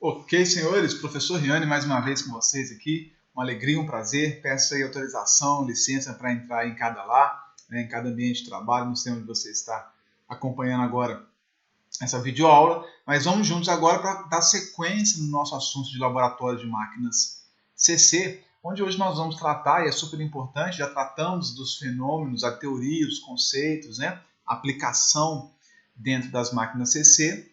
Ok, senhores, professor Riane mais uma vez com vocês aqui, uma alegria, um prazer, peço aí autorização, licença para entrar em cada lá, né, em cada ambiente de trabalho, não sei onde você está acompanhando agora essa videoaula, mas vamos juntos agora para dar sequência no nosso assunto de laboratório de máquinas CC, onde hoje nós vamos tratar, e é super importante, já tratamos dos fenômenos, a teoria, os conceitos, né, a aplicação dentro das máquinas CC,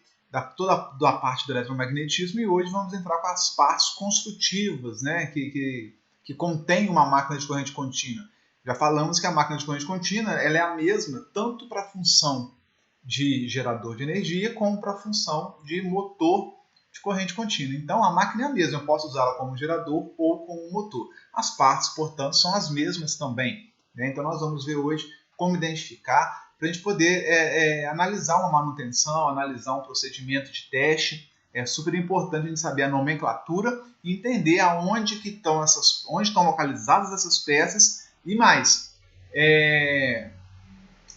toda a parte do eletromagnetismo, e hoje vamos entrar com as partes construtivas, né, que contém uma máquina de corrente contínua. Já falamos que a máquina de corrente contínua ela é a mesma tanto para a função de gerador de energia como para a função de motor de corrente contínua. Então a máquina é a mesma, eu posso usá-la como gerador ou como motor. As partes, portanto, são as mesmas também, né? Então nós vamos ver hoje como identificar, para a gente poder analisar uma manutenção, analisar um procedimento de teste. É super importante a gente saber a nomenclatura e entender aonde onde estão localizadas essas peças e mais,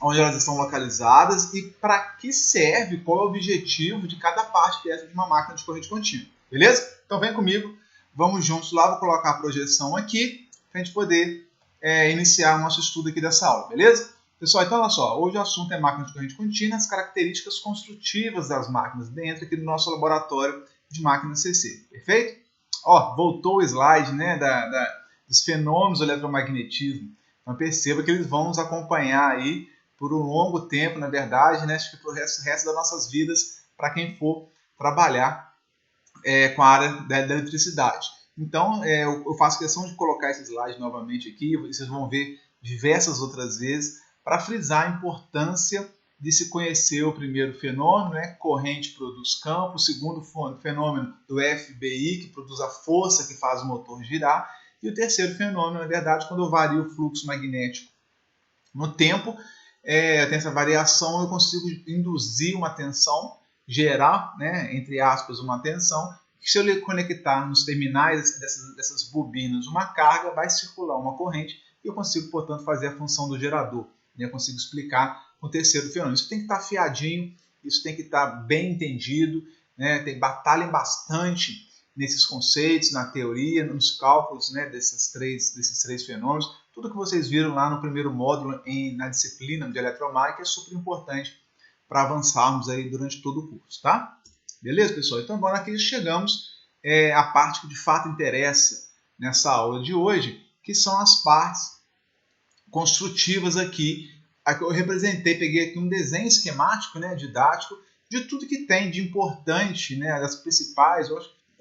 onde elas estão localizadas e para que serve, qual é o objetivo de cada parte dessa de uma máquina de corrente contínua. Beleza? Então vem comigo, vamos juntos lá, vou colocar a projeção aqui para a gente poder iniciar o nosso estudo aqui dessa aula, beleza? Pessoal, então olha só, hoje o assunto é máquina de corrente contínua, as características construtivas das máquinas dentro aqui do nosso laboratório de máquinas CC, perfeito? Ó, voltou o slide, né, dos fenômenos do eletromagnetismo, então perceba que eles vão nos acompanhar aí por um longo tempo, na verdade, né, acho que para o resto das nossas vidas, para quem for trabalhar com a área da eletricidade. Então, eu faço questão de colocar esse slide novamente aqui, vocês vão ver diversas outras vezes, para frisar a importância de se conhecer o primeiro fenômeno, né? Corrente produz campo, o segundo fenômeno do FBI, que produz a força que faz o motor girar, e o terceiro fenômeno, na verdade, quando eu vario o fluxo magnético no tempo, tem essa variação, eu consigo induzir uma tensão, gerar, né, entre aspas, uma tensão, que se eu conectar nos terminais dessas bobinas uma carga, vai circular uma corrente, e eu consigo, portanto, fazer a função do gerador. Eu consigo explicar o terceiro fenômeno. Isso tem que estar afiadinho, isso tem que estar bem entendido, né? Batalhem bastante nesses conceitos, na teoria, nos cálculos, né, desses três fenômenos. Tudo que vocês viram lá no primeiro módulo na disciplina de eletromagnetismo é super importante para avançarmos aí durante todo o curso, tá? Beleza, pessoal? Então agora aqui chegamos à parte que de fato interessa nessa aula de hoje, que são as partes construtivas aqui. Eu representei, peguei aqui um desenho esquemático, né, didático, de tudo que tem de importante, né, das principais,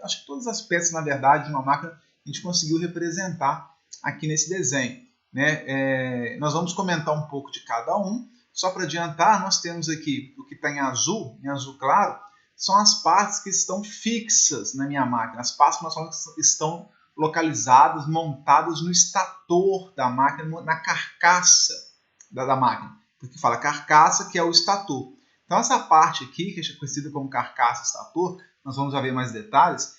acho que todas as peças, na verdade, de uma máquina, a gente conseguiu representar aqui nesse desenho, né? Nós vamos comentar um pouco de cada um. Só para adiantar, nós temos aqui o que está em azul claro, são as partes que estão fixas na minha máquina, as partes que nós falamos que estão localizadas, montadas no estator da máquina, na carcaça da máquina, porque fala carcaça, que é o estator. Então essa parte aqui, que é conhecida como carcaça estator, nós vamos ver mais detalhes,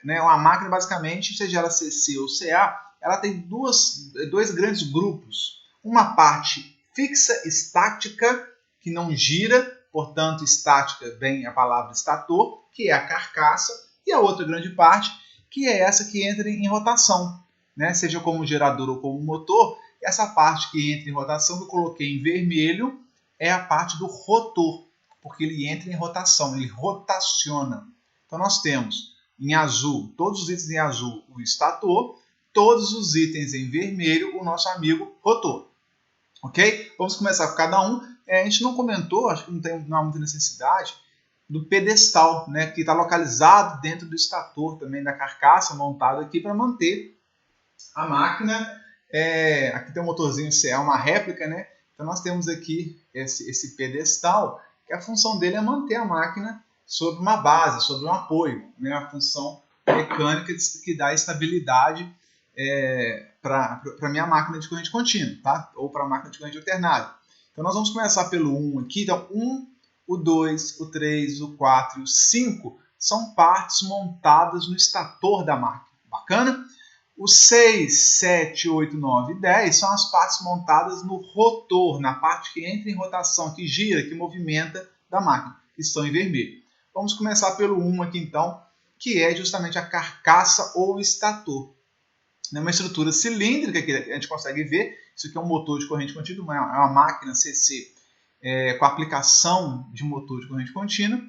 né, uma máquina basicamente, seja ela CC ou CA, ela tem dois grandes grupos, uma parte fixa, estática, que não gira, portanto estática vem a palavra estator, que é a carcaça, e a outra grande parte, que é essa que entra em rotação, né? Seja como gerador ou como motor, essa parte que entra em rotação, que eu coloquei em vermelho, é a parte do rotor, porque ele entra em rotação, ele rotaciona. Então nós temos em azul, todos os itens em azul, o estator, todos os itens em vermelho, o nosso amigo rotor. Ok? Vamos começar com cada um. A gente não comentou, acho que não há muita necessidade, do pedestal, né, que está localizado dentro do estator também da carcaça, montado aqui para manter a máquina. Aqui tem um motorzinho CE, uma réplica, né? Então nós temos aqui esse pedestal, que a função dele é manter a máquina sobre uma base, sobre um apoio, né? A função mecânica que dá estabilidade para a minha máquina de corrente contínua, tá? Ou para a máquina de corrente alternada. Então nós vamos começar pelo 1 aqui. Então 1, o 2, o 3, o 4 e o 5 são partes montadas no estator da máquina. Bacana? Os 6, 7, 8, 9 e 10 são as partes montadas no rotor, na parte que entra em rotação, que gira, que movimenta da máquina, que estão em vermelho. Vamos começar pelo 1 aqui então, que é justamente a carcaça ou estator. É uma estrutura cilíndrica que a gente consegue ver. Isso aqui é um motor de corrente contínua, é uma máquina CC com aplicação de motor de corrente contínua.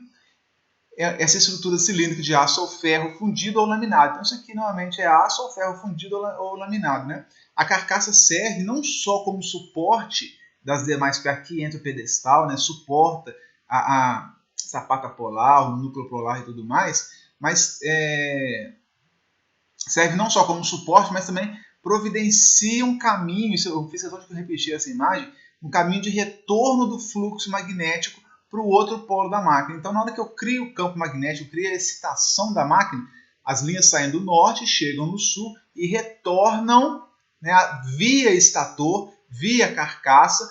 Essa estrutura cilíndrica de aço ou ferro fundido ou laminado. Então isso aqui normalmente é aço ou ferro fundido ou laminado, né? A carcaça serve não só como suporte das demais, porque aqui entra o pedestal, né? Suporta a sapata polar, o núcleo polar e tudo mais, mas serve não só como suporte, mas também providencia um caminho, isso eu fiz questão de repetir essa imagem, um caminho de retorno do fluxo magnético para o outro polo da máquina. Então, na hora que eu crio o campo magnético, eu crio a excitação da máquina, as linhas saem do norte, chegam no sul e retornam, né, via estator, via carcaça,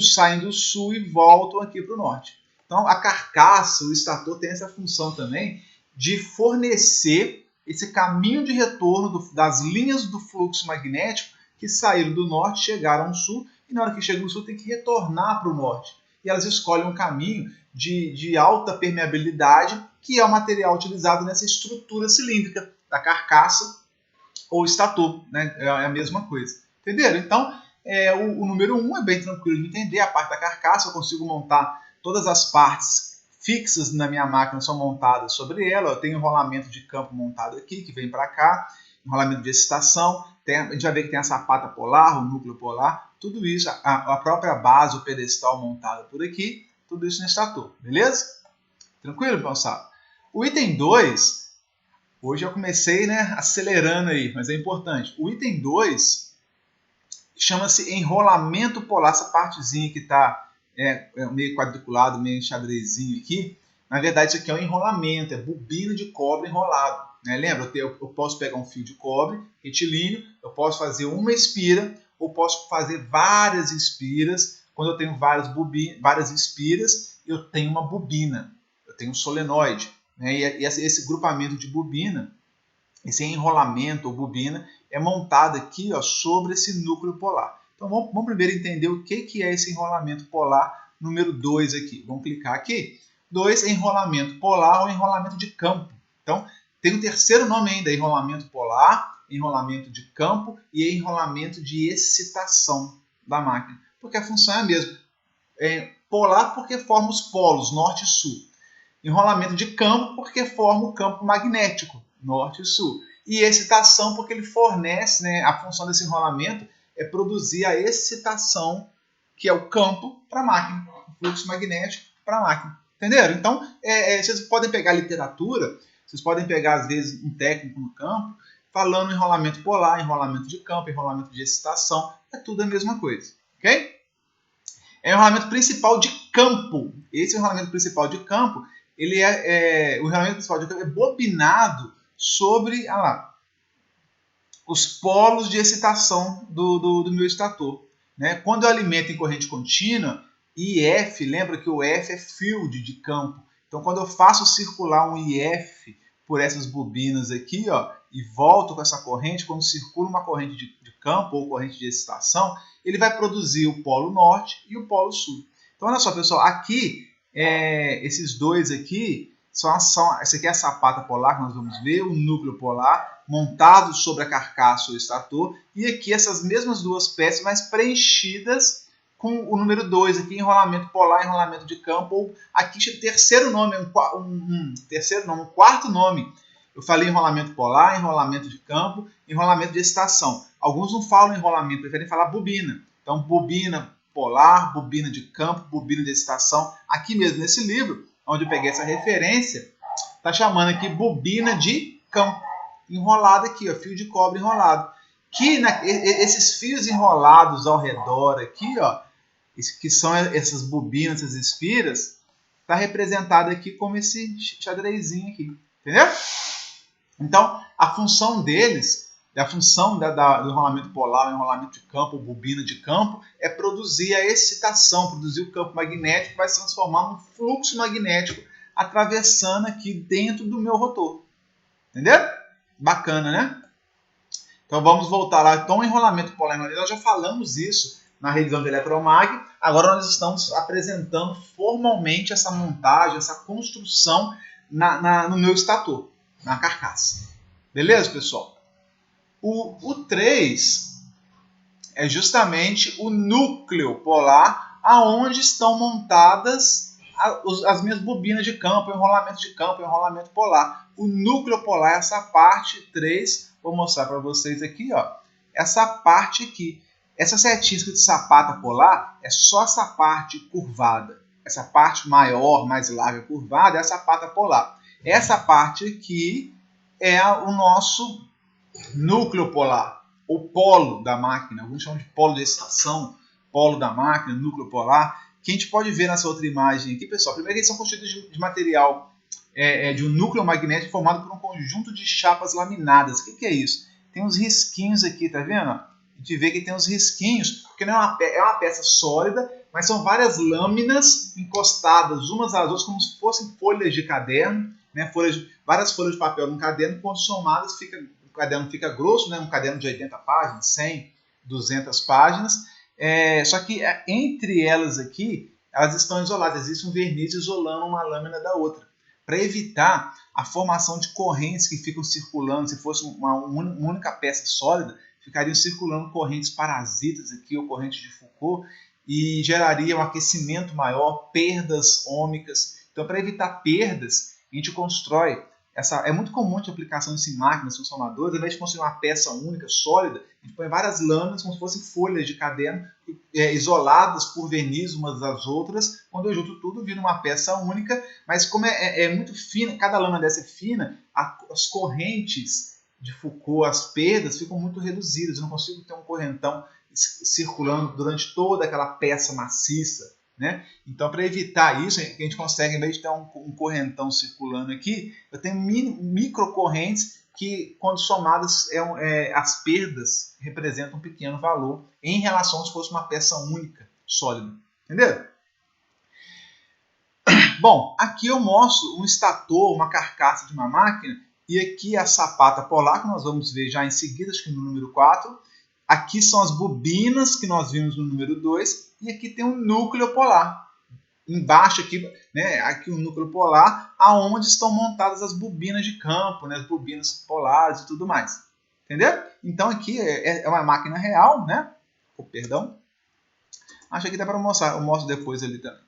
saem do sul e voltam aqui para o norte. Então, a carcaça, o estator, tem essa função também de fornecer esse caminho de retorno das linhas do fluxo magnético que saíram do norte, chegaram ao sul, e na hora que chegam no sul tem que retornar para o norte. E elas escolhem um caminho de alta permeabilidade, que é o material utilizado nessa estrutura cilíndrica da carcaça ou estator, né? É a mesma coisa. Entenderam? Então, o número 1 é bem tranquilo de entender, a parte da carcaça, eu consigo montar todas as partes fixas na minha máquina, são montadas sobre ela. Eu tenho enrolamento de campo montado aqui, que vem para cá, enrolamento de excitação, a gente vai ver que tem a sapata polar, o núcleo polar, tudo isso, a própria base, o pedestal montado por aqui, tudo isso no estator, beleza? Tranquilo, pessoal? O item 2, hoje eu comecei, né, acelerando aí, mas é importante. O item 2 chama-se enrolamento polar, essa partezinha que está meio quadriculado, meio xadrezinho aqui. Na verdade, isso aqui é um enrolamento, é bobina de cobre enrolado. Né? Lembra, eu posso pegar um fio de cobre retilíneo, eu posso fazer uma espira, ou posso fazer várias espiras. Quando eu tenho várias espiras, eu tenho uma bobina, eu tenho um solenoide. Né? E esse grupamento de bobina, esse enrolamento ou bobina, é montado aqui, ó, sobre esse núcleo polar. Então vamos primeiro entender o que é esse enrolamento polar número 2 aqui. Vamos clicar aqui. 2, enrolamento polar ou enrolamento de campo. Então tem um terceiro nome ainda, enrolamento polar, enrolamento de campo e enrolamento de excitação da máquina. Porque a função é a mesma. Polar porque forma os polos, norte e sul. Enrolamento de campo porque forma o campo magnético, norte e sul. E excitação porque ele fornece, né, a função desse enrolamento é produzir a excitação, que é o campo para a máquina, o fluxo magnético para a máquina. Entenderam? Então, vocês podem pegar literatura, vocês podem pegar, às vezes, um técnico no campo, falando enrolamento polar, enrolamento de campo, enrolamento de excitação, é tudo a mesma coisa. Ok? É o enrolamento principal de campo. Esse enrolamento principal de campo, o enrolamento principal de campo é bobinado sobre os polos de excitação do meu estator. Né? Quando eu alimento em corrente contínua, IF, lembra que o F é field de campo. Então, quando eu faço circular um IF por essas bobinas aqui, ó, e volto com essa corrente, quando circula uma corrente de campo ou corrente de excitação, ele vai produzir o polo norte e o polo sul. Então, olha só, pessoal, aqui, esses dois aqui, essa aqui é a sapata polar que nós vamos ver, o núcleo polar, montado sobre a carcaça ou estator, e aqui essas mesmas duas peças, mas preenchidas com o número 2 aqui, enrolamento polar, enrolamento de campo, ou aqui terceiro nome, um quarto nome. Eu falei enrolamento polar, enrolamento de campo, enrolamento de excitação. Alguns não falam enrolamento, preferem falar bobina. Então, bobina polar, bobina de campo, bobina de excitação. Aqui mesmo nesse livro, onde eu peguei essa referência, está chamando aqui bobina de campo. Enrolado aqui, ó, fio de cobre enrolado. Que esses fios enrolados ao redor aqui, ó, que são essas bobinas, essas espiras, está representado aqui como esse xadrezinho aqui. Entendeu? Então, a função deles, a função do enrolamento polar, o enrolamento de campo, bobina de campo, é produzir a excitação, produzir o campo magnético que vai se transformar num fluxo magnético atravessando aqui dentro do meu rotor. Entendeu? Bacana, né? Então vamos voltar lá. Então, o enrolamento polar, nós já falamos isso na revisão de Eletromag. Agora nós estamos apresentando formalmente essa montagem, essa construção no meu estator. na carcaça. Beleza, pessoal? O 3 é justamente o núcleo polar, aonde estão montadas as minhas bobinas de campo, enrolamento de campo, enrolamento polar. O núcleo polar é essa parte 3, vou mostrar para vocês aqui, ó, essa parte aqui. Essa setinha escrita sapata polar é só essa parte curvada. Essa parte maior, mais larga, curvada, é a sapata polar. Essa parte aqui é o nosso núcleo polar, o polo da máquina. Alguns chamam de polo de excitação, polo da máquina, núcleo polar, que a gente pode ver nessa outra imagem aqui, pessoal. Primeiro, eles são constituídos de material de um núcleo magnético formado por um conjunto de chapas laminadas. O que é isso? Tem uns risquinhos aqui, tá vendo? A gente vê que tem uns risquinhos, porque não é uma peça sólida, mas são várias lâminas encostadas umas às outras, como se fossem folhas de caderno, né? Várias folhas de papel num caderno, quando somadas, o caderno fica grosso, né? Um caderno de 80 páginas, 100, 200 páginas. Só que entre elas aqui, elas estão isoladas, existe um verniz isolando uma lâmina da outra, para evitar a formação de correntes que ficam circulando. Se fosse uma única peça sólida, ficariam circulando correntes parasitas aqui, ou correntes de Foucault, e geraria um aquecimento maior, perdas ômicas. Então, para evitar perdas, a gente constrói é muito comum de aplicação em máquinas transformadoras. Ao invés de construir uma peça única, sólida, a gente põe várias lâminas como se fossem folhas de caderno, isoladas por verniz umas das outras. Quando eu junto tudo, vira uma peça única, mas como é muito fina, cada lâmina dessa é fina, as correntes de Foucault, as perdas, ficam muito reduzidas. Eu não consigo ter um correntão circulando durante toda aquela peça maciça, né? Então, para evitar isso, a gente consegue, em vez de ter um correntão circulando aqui, eu tenho microcorrentes que, quando somadas, as perdas representam um pequeno valor em relação a se fosse uma peça única, sólida. Entendeu? Bom, aqui eu mostro um estator, uma carcaça de uma máquina, e aqui a sapata polar, que nós vamos ver já em seguida, acho que no número 4. Aqui são as bobinas que nós vimos no número 2, e aqui tem um núcleo polar. Embaixo aqui, né, aqui o núcleo polar, aonde estão montadas as bobinas de campo, né, as bobinas polares e tudo mais. Entendeu? Então aqui é uma máquina real, né? Oh, perdão. Acho que dá para mostrar, eu mostro depois ali também.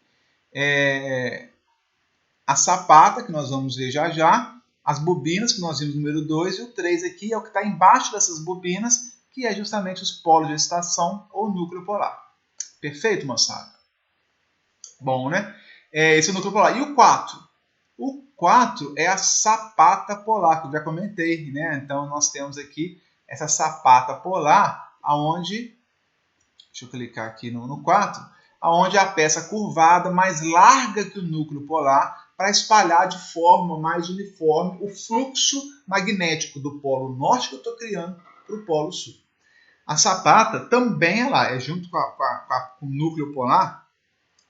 A sapata, que nós vamos ver já já, as bobinas, que nós vimos no número 2, e o 3 aqui é o que está embaixo dessas bobinas, que é justamente os polos de excitação ou núcleo polar. Perfeito, moçada? Bom, né? Esse é o núcleo polar. E o 4? O 4 é a sapata polar, que eu já comentei, né? Então, nós temos aqui essa sapata polar, aonde, deixa eu clicar aqui no 4, aonde a peça curvada, mais larga que o núcleo polar, para espalhar de forma mais uniforme o fluxo magnético do polo norte que eu estou criando para o polo sul. A sapata também é junto com o núcleo polar,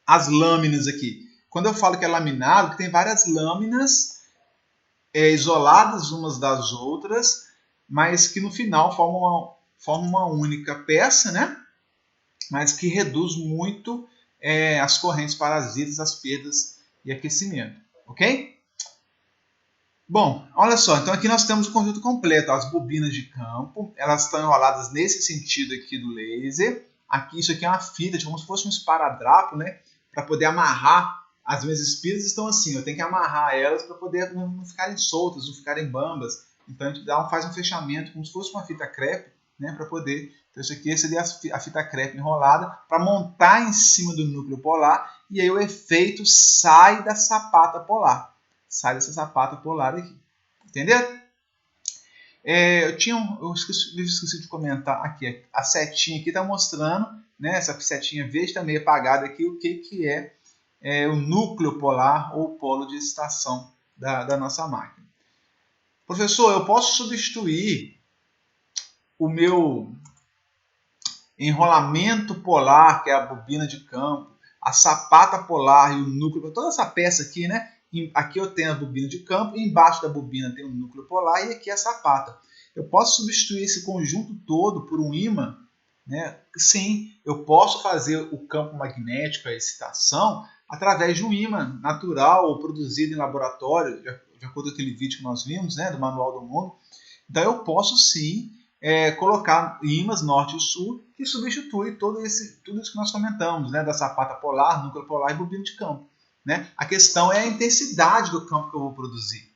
as lâminas aqui. Quando eu falo que é laminado, que tem várias lâminas isoladas umas das outras, mas que no final formam uma única peça, né? Mas que reduz muito as correntes parasitas, as perdas e aquecimento. Ok? Bom, olha só, então aqui nós temos o conjunto completo, as bobinas de campo, elas estão enroladas nesse sentido aqui do laser. Aqui, isso aqui é uma fita, como se fosse um esparadrapo, né? Para poder amarrar. As minhas espiras estão assim, eu tenho que amarrar elas para poder não ficarem soltas, não ficarem bambas. Então a gente faz um fechamento como se fosse uma fita crepe, né? Para poder. Então isso aqui seria a fita crepe enrolada para montar em cima do núcleo polar, e aí o efeito sai da sapata polar. Sai dessa sapata polar aqui. Entendeu? Eu esqueci de comentar aqui. A setinha aqui está mostrando, né, essa setinha verde está meio apagada aqui, o que é o núcleo polar ou polo de excitação da nossa máquina. Professor, eu posso substituir o meu enrolamento polar, que é a bobina de campo, a sapata polar e o núcleo, toda essa peça aqui, né? Aqui eu tenho a bobina de campo, embaixo da bobina tem o núcleo polar e aqui a sapata. Eu posso substituir esse conjunto todo por um ímã? Né? Sim, eu posso fazer o campo magnético, a excitação, através de um ímã natural ou produzido em laboratório. de acordo com aquele vídeo que nós vimos, né, do Manual do Mundo. Então eu posso sim colocar ímãs norte e sul que substitui tudo isso que nós comentamos, né, da sapata polar, núcleo polar e bobina de campo. Né? A questão é a intensidade do campo que eu vou produzir.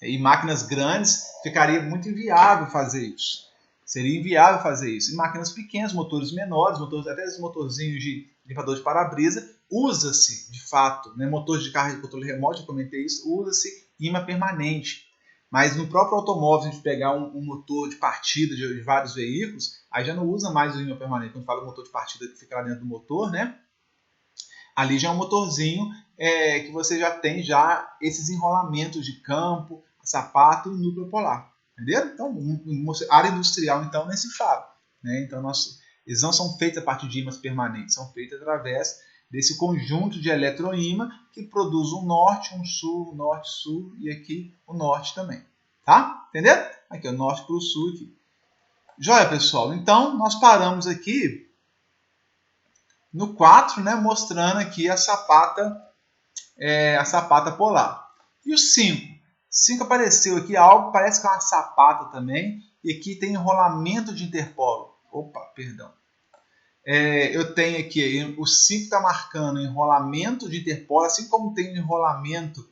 E máquinas grandes ficaria muito inviável fazer isso. Seria inviável fazer isso. Em máquinas pequenas, motores menores, até os motorzinhos de limpador de para-brisa, usa-se, de fato, né, motores de carga de controle remoto, eu comentei isso, usa-se ímã permanente. Mas no próprio automóvel, se a gente pegar um motor de partida de vários veículos, aí já não usa mais o ímã permanente. Quando fala motor de partida que fica lá dentro do motor, né? Ali já é um motorzinho que você já tem já esses enrolamentos de campo, sapato e núcleo polar. Entendeu? Então, área industrial, então, nem se fala. Né? Então, eles não são feitos a partir de ímãs permanentes, são feitos através desse conjunto de eletroímã que produz um norte, um sul, norte, sul e aqui o norte também. Tá? Entendeu? Aqui, o norte para o sul aqui. Joia, pessoal? Então, nós paramos aqui no 4, né, mostrando aqui a sapata polar. E o 5? 5 apareceu aqui algo, parece que é uma sapata também, e aqui tem enrolamento de interpolo. Opa, perdão. Eu tenho aqui, o 5 está marcando enrolamento de interpolo, assim como tem enrolamento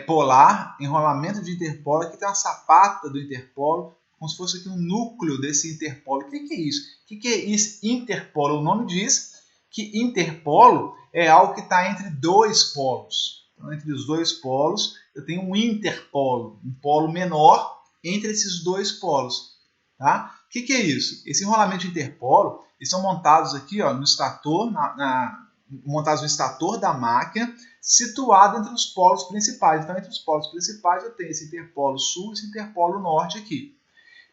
polar, enrolamento de interpolo, aqui tem uma sapata do interpolo, como se fosse aqui um núcleo desse interpolo. O que é isso? O que é isso? Interpolo, o nome diz que interpolo é algo que está entre dois polos. Então, entre os dois polos, eu tenho um interpolo, um polo menor entre esses dois polos. Tá? O que é isso? Esse enrolamento de interpolo, eles são montados aqui no estator, montados no estator da máquina, situado entre os polos principais. Então, entre os polos principais, eu tenho esse interpolo sul e esse interpolo norte aqui.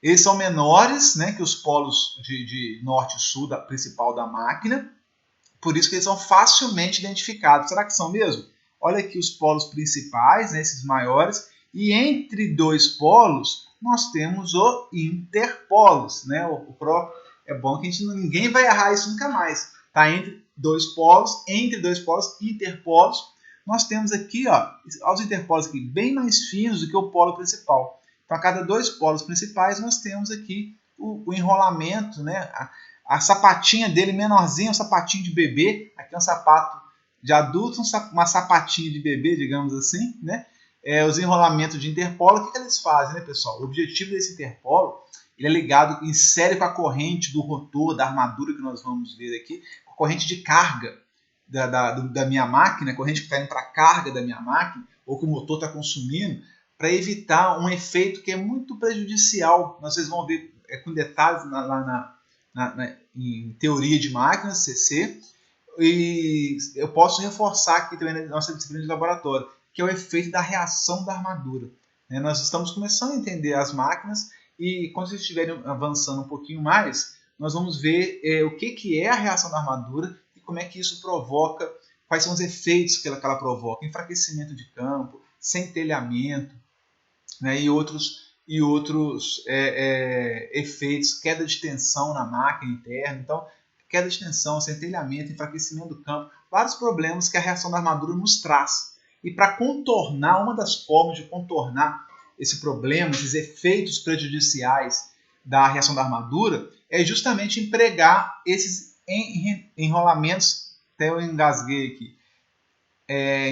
Eles são menores, né, que os polos de norte e sul principal da máquina, por isso que eles são facilmente identificados. Será que são mesmo? Olha aqui os polos principais, né, esses maiores, e entre dois polos nós temos o interpolos. Né? É bom que ninguém vai errar isso nunca mais. Está entre dois polos, interpolos. Nós temos aqui os interpolos aqui, bem mais finos do que o polo principal. Então, a cada dois polos principais, nós temos aqui o enrolamento, né? A sapatinha dele menorzinha, um sapatinho de bebê. Aqui é um sapato de adulto, uma sapatinha de bebê, digamos assim, né? Os enrolamentos de interpolo, o que eles fazem, né, pessoal? O objetivo desse interpolo, ele é ligado em série com a corrente do rotor, da armadura que nós vamos ver aqui, com a corrente de carga da minha máquina, a corrente que está indo para a carga da minha máquina, ou que o motor está consumindo, para evitar um efeito que é muito prejudicial. Vocês vão ver com detalhes em teoria de máquinas, CC, e eu posso reforçar aqui também na nossa disciplina de laboratório, que é o efeito da reação da armadura. Nós estamos começando a entender as máquinas e quando vocês estiverem avançando um pouquinho mais, nós vamos ver o que é a reação da armadura e como é que isso provoca, quais são os efeitos que ela provoca, enfraquecimento de campo, centelhamento, né, e outros efeitos, queda de tensão na máquina interna. Então, queda de tensão, centelhamento, enfraquecimento do campo, vários problemas que a reação da armadura nos traz. E para contornar, uma das formas de contornar esse problema, esses efeitos prejudiciais da reação da armadura, é justamente empregar esses enrolamentos, até eu engasguei aqui,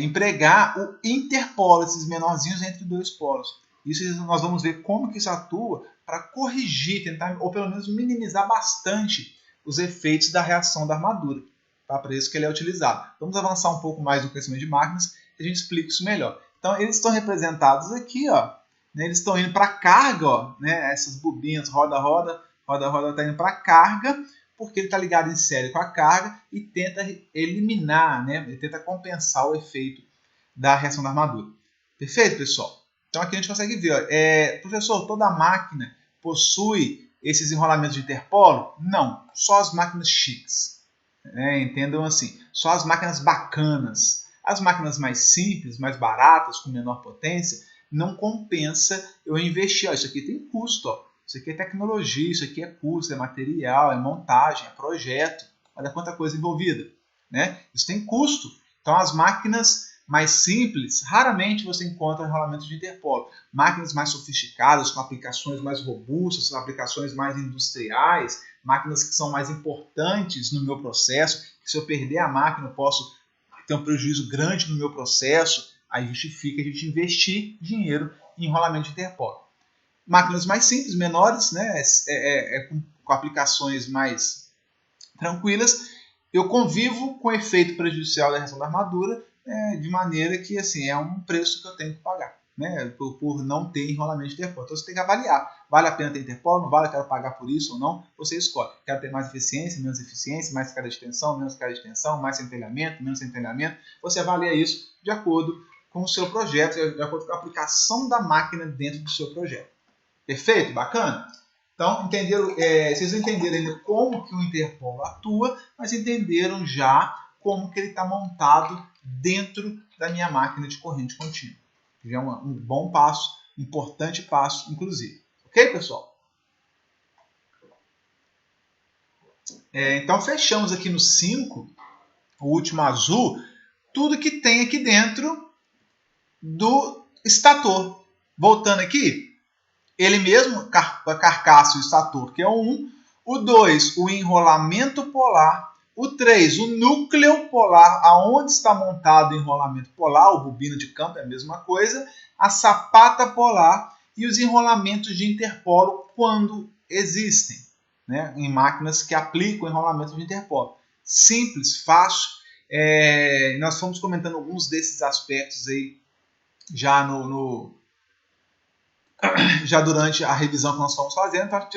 empregar o interpolo, esses menorzinhos entre dois polos. Isso nós vamos ver como que isso atua para corrigir, tentar, ou pelo menos minimizar bastante os efeitos da reação da armadura. Tá? Para isso que ele é utilizado. Vamos avançar um pouco mais no conhecimento de máquinas e a gente explica isso melhor. Então, eles estão representados aqui, né? Eles estão indo para a carga, né? Essas bobinas, roda-roda está indo para a carga, porque ele está ligado em série com a carga e tenta eliminar, né? Ele tenta compensar o efeito da reação da armadura. Perfeito, pessoal? Então aqui a gente consegue ver, professor, toda máquina possui esses enrolamentos de interpolo? Não, só as máquinas chiques. Entendam assim, só as máquinas bacanas. As máquinas mais simples, mais baratas, com menor potência, não compensa eu investir. Isso aqui tem custo, isso aqui é tecnologia, isso aqui é custo, é material, é montagem, é projeto. Olha quanta coisa envolvida. Né? Isso tem custo. Então as máquinas mais simples, raramente você encontra enrolamento de interpolo. Máquinas mais sofisticadas, com aplicações mais robustas, com aplicações mais industriais, máquinas que são mais importantes no meu processo, que se eu perder a máquina eu posso ter um prejuízo grande no meu processo, aí justifica a gente investir dinheiro em enrolamento de interpolo. Máquinas mais simples, menores, né, com aplicações mais tranquilas, eu convivo com o efeito prejudicial da reação da armadura, de maneira que assim, é um preço que eu tenho que pagar, né, por não ter enrolamento de interpolo. Então você tem que avaliar, vale a pena ter interpolo, não vale, eu quero pagar por isso ou não, você escolhe. Quero ter mais eficiência, menos eficiência, mais carga de tensão, menos carga de tensão, mais centelhamento, menos centelhamento, você avalia isso de acordo com o seu projeto, de acordo com a aplicação da máquina dentro do seu projeto. Perfeito? Bacana? Então, vocês entenderam ainda como que o interpolo atua, mas entenderam já como que ele está montado dentro da minha máquina de corrente contínua. Já é um bom passo, importante passo, inclusive. Ok, pessoal? Então, fechamos aqui no 5, o último azul, tudo que tem aqui dentro do estator. Voltando aqui, ele mesmo, a carcaça e o estator, que é o 1. O 2, o enrolamento polar. O 3, o núcleo polar, aonde está montado o enrolamento polar, o bobina de campo é a mesma coisa. A sapata polar e os enrolamentos de interpolo quando existem, né, em máquinas que aplicam enrolamento de interpolo. Simples, fácil. Nós fomos comentando alguns desses aspectos aí já durante a revisão que nós estamos fazendo, então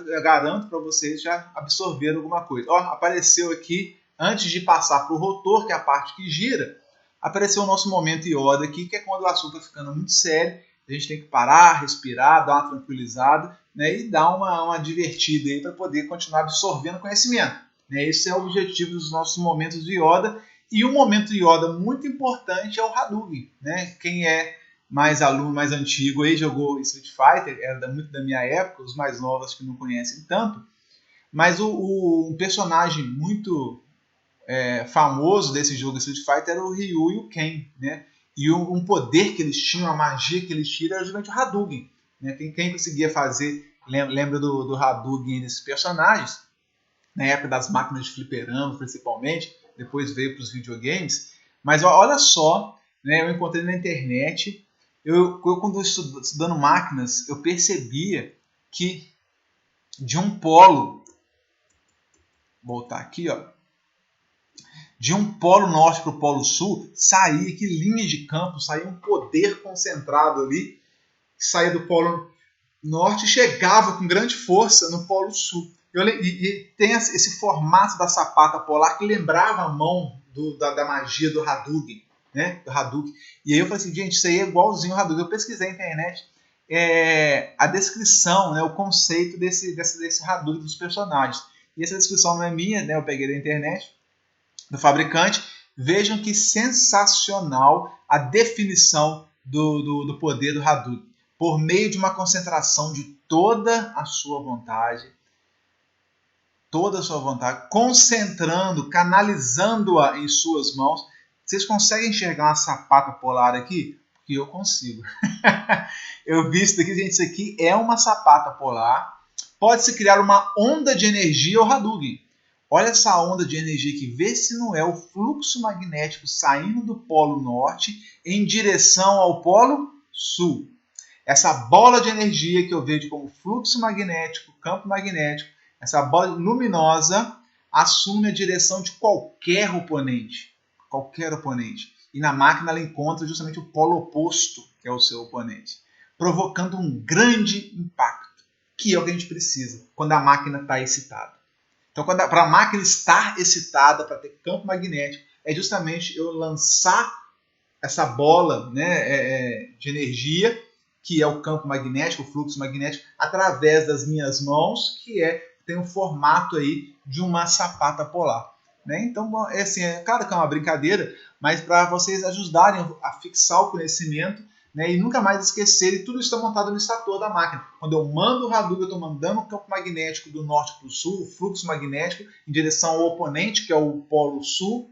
eu garanto para vocês já absorver alguma coisa. Ó, apareceu aqui, antes de passar para o rotor, que é a parte que gira, apareceu o nosso momento ioda aqui, que é quando o assunto está ficando muito sério, a gente tem que parar, respirar, dar uma tranquilizada, né, e dar uma divertida aí para poder continuar absorvendo conhecimento. Né? Esse é o objetivo dos nossos momentos de ioda, e um momento de ioda muito importante é o Hadouken. Né? Quem é mais aluno, mais antigo aí, jogou Street Fighter, era muito da minha época, os mais novos que não conhecem tanto, mas um personagem muito famoso desse jogo Street Fighter era o Ryu e o Ken, né? E um poder que eles tinham, a magia que eles tinham, era justamente o Hadouken. Né? Quem conseguia fazer, lembra do Hadouken desses personagens, na época das máquinas de fliperama, principalmente, depois veio para os videogames, mas olha só, né, eu encontrei na internet. Eu quando eu estudando máquinas, eu percebia que de um polo, voltar aqui, ó, de um polo norte para o polo sul, saía que linha de campo, saía um poder concentrado ali, saía do polo norte e chegava com grande força no polo sul. E tem esse formato da sapata polar que lembrava a mão da magia do Hadouken. Né, do Hadouken. E aí eu falei assim, gente, isso aí é igualzinho ao Hadouken. Eu pesquisei na internet a descrição, né, o conceito desse Hadouken dos personagens. E essa descrição não é minha, né, eu peguei da internet, do fabricante. Vejam que sensacional a definição do poder do Hadouken. Por meio de uma concentração de toda a sua vontade, concentrando, canalizando-a em suas mãos. Vocês conseguem enxergar uma sapata polar aqui? Porque eu consigo. Eu vi isso daqui, gente. Isso aqui é uma sapata polar. Pode-se criar uma onda de energia ao Hadouken. Olha essa onda de energia aqui. Vê se não é o fluxo magnético saindo do polo norte em direção ao polo sul. Essa bola de energia que eu vejo como fluxo magnético, campo magnético, essa bola luminosa assume a direção de qualquer oponente. E na máquina ela encontra justamente o polo oposto, que é o seu oponente, provocando um grande impacto, que é o que a gente precisa quando a máquina está excitada. Então, para a máquina estar excitada, para ter campo magnético, é justamente eu lançar essa bola, né, de energia, que é o campo magnético, o fluxo magnético, através das minhas mãos, que tem um formato aí de uma sapata polar. Né? Então, claro que é uma brincadeira, mas para vocês ajudarem a fixar o conhecimento, né, e nunca mais esquecerem, tudo isso está montado no estator da máquina. Quando eu mando o Hadouken, eu estou mandando o campo magnético do norte para o sul, o fluxo magnético, em direção ao oponente, que é o polo sul.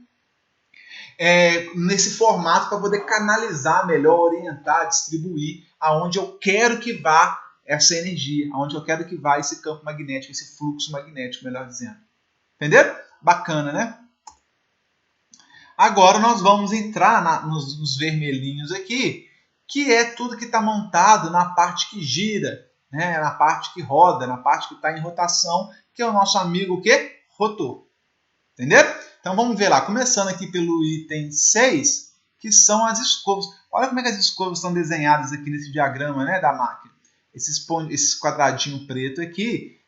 nesse formato para poder canalizar melhor, orientar, distribuir aonde eu quero que vá essa energia, aonde eu quero que vá esse campo magnético, esse fluxo magnético, melhor dizendo. Entenderam? Bacana, né? Agora nós vamos entrar nos vermelhinhos aqui, que é tudo que está montado na parte que gira, né? Na parte que roda, na parte que está em rotação, que é o nosso amigo o quê? Rotor. Entenderam? Então vamos ver lá, começando aqui pelo item 6, que são as escovas. Olha como é que as escovas estão desenhadas aqui nesse diagrama, né, da máquina. Esses quadradinho preto aqui,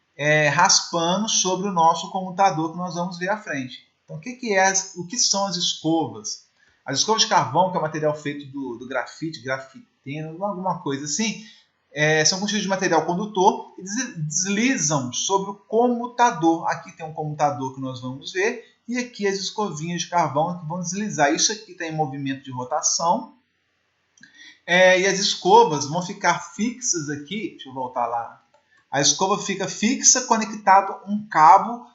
raspando sobre o nosso comutador que nós vamos ver à frente. Então o que são as escovas? As escovas de carvão, que é o material feito do grafite, grafiteno, alguma coisa assim, são constituídas de material condutor e deslizam sobre o comutador. Aqui tem um comutador que nós vamos ver e aqui as escovinhas de carvão que vão deslizar. Isso aqui está em movimento de rotação. E as escovas vão ficar fixas aqui. Deixa eu voltar lá. A escova fica fixa conectado a um cabo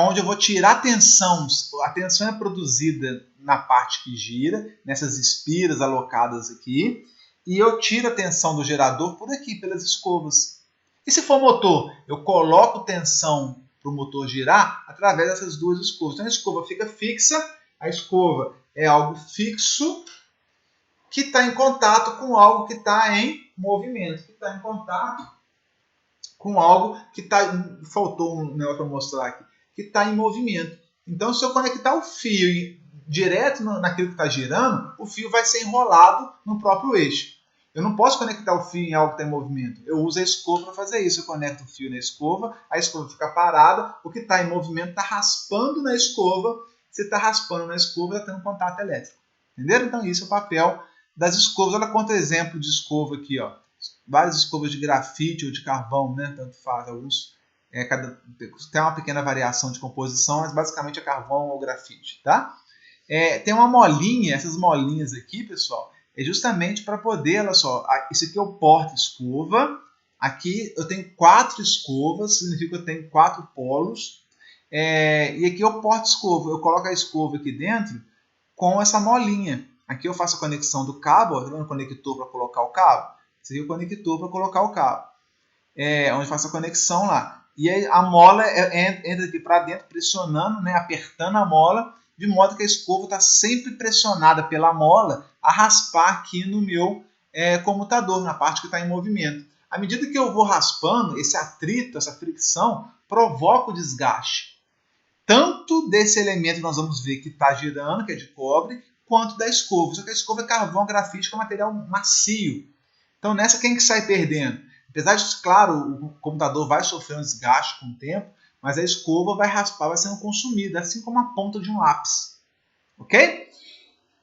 onde eu vou tirar a tensão. A tensão é produzida na parte que gira, nessas espiras alocadas aqui. E eu tiro a tensão do gerador por aqui, pelas escovas. E se for motor, eu coloco tensão para o motor girar através dessas duas escovas. Então a escova fica fixa, a escova é algo fixo que está em contato com algo que está em movimento, que está em contato com algo que está... Faltou um negócio para mostrar aqui. Que está em movimento. Então se eu conectar o fio direto naquilo que está girando, o fio vai ser enrolado no próprio eixo. Eu não posso conectar o fio em algo que está em movimento. Eu uso a escova para fazer isso. Eu conecto o fio na escova, a escova fica parada, o que está em movimento está raspando na escova. Se está raspando na escova, está tendo contato elétrico. Entenderam? Então, isso é o papel das escovas. Olha quanto exemplo de escova aqui. Ó. Várias escovas de grafite ou de carvão, né? Tanto faz. Alguns, tem uma pequena variação de composição, mas basicamente é carvão ou grafite. Tá? Tem uma molinha, essas molinhas aqui, pessoal, é justamente para poder, olha só, isso aqui é o porta-escova, aqui eu tenho 4 escovas, significa que eu tenho 4 polos, e aqui é o porta-escova, eu coloco a escova aqui dentro com essa molinha. Aqui eu faço a conexão do cabo, tá vendo o conector para colocar o cabo? Esse aqui é o conector para colocar o cabo, onde eu faço a conexão lá. E aí a mola entra aqui para dentro, pressionando, né, apertando a mola, de modo que a escova está sempre pressionada pela mola a raspar aqui no meu comutador, na parte que está em movimento. À medida que eu vou raspando, esse atrito, essa fricção, provoca o desgaste. Tanto desse elemento que nós vamos ver que está girando, que é de cobre, quanto da escova. Só que a escova é carvão, grafite, que é um material macio. Então nessa quem que sai perdendo? Apesar de, claro, o computador vai sofrer um desgaste com o tempo, mas a escova vai raspar, vai sendo consumida, assim como a ponta de um lápis. Ok?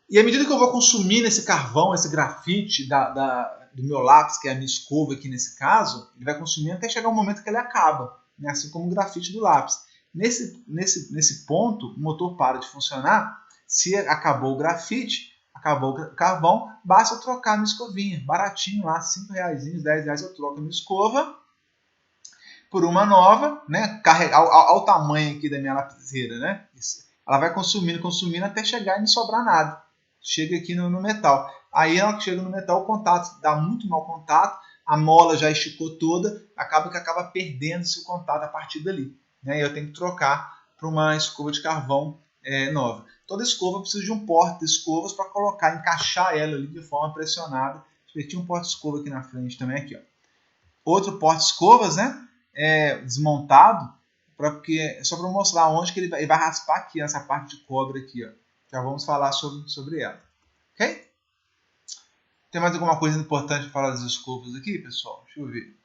E à medida que eu vou consumindo esse carvão, esse grafite do meu lápis, que é a minha escova aqui nesse caso, ele vai consumindo até chegar um momento que ele acaba, né? Assim como o grafite do lápis. Nesse ponto, o motor para de funcionar. Se acabou o grafite, acabou o carvão, basta eu trocar a minha escovinha. Baratinho lá, R$5, R$10 eu troco a minha escova por uma nova, né? Ao tamanho aqui da minha lapiseira, né? Ela vai consumindo até chegar e não sobrar nada. Chega aqui no metal. Aí ela chega no metal, o contato dá muito mau contato, a mola já esticou toda, acaba perdendo-se o contato a partir dali. Né? E eu tenho que trocar para uma escova de carvão nova. Toda escova precisa de um porta-escovas para colocar, encaixar ela ali de forma pressionada. Tinha um porta-escova aqui na frente também, aqui, ó. Outro porta-escovas, né? Desmontado, só para mostrar onde que ele vai raspar aqui, essa parte de cobre aqui, ó. Já vamos falar sobre ela. Ok? Tem mais alguma coisa importante para falar das escovas aqui, pessoal? Deixa eu ver.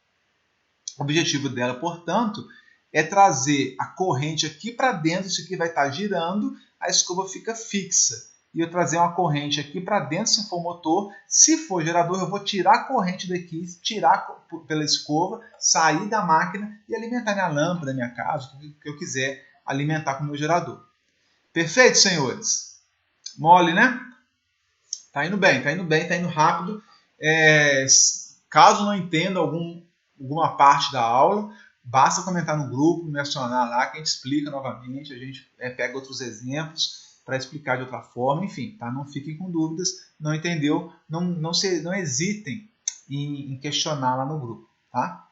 O objetivo dela, portanto, é trazer a corrente aqui para dentro, isso aqui vai estar girando, a escova fica fixa. E eu trazer uma corrente aqui para dentro, se for motor. Se for gerador, eu vou tirar a corrente daqui, tirar pela escova, sair da máquina e alimentar minha lâmpada, minha casa, o que eu quiser alimentar com o meu gerador. Perfeito, senhores? Mole, né? Tá indo bem, tá indo rápido. Caso não entenda alguma parte da aula, basta comentar no grupo, me acionar lá, que a gente explica novamente, a gente pega outros exemplos. para explicar de outra forma, enfim, tá? Não fiquem com dúvidas, não entendeu, não hesitem em questionar lá no grupo, tá?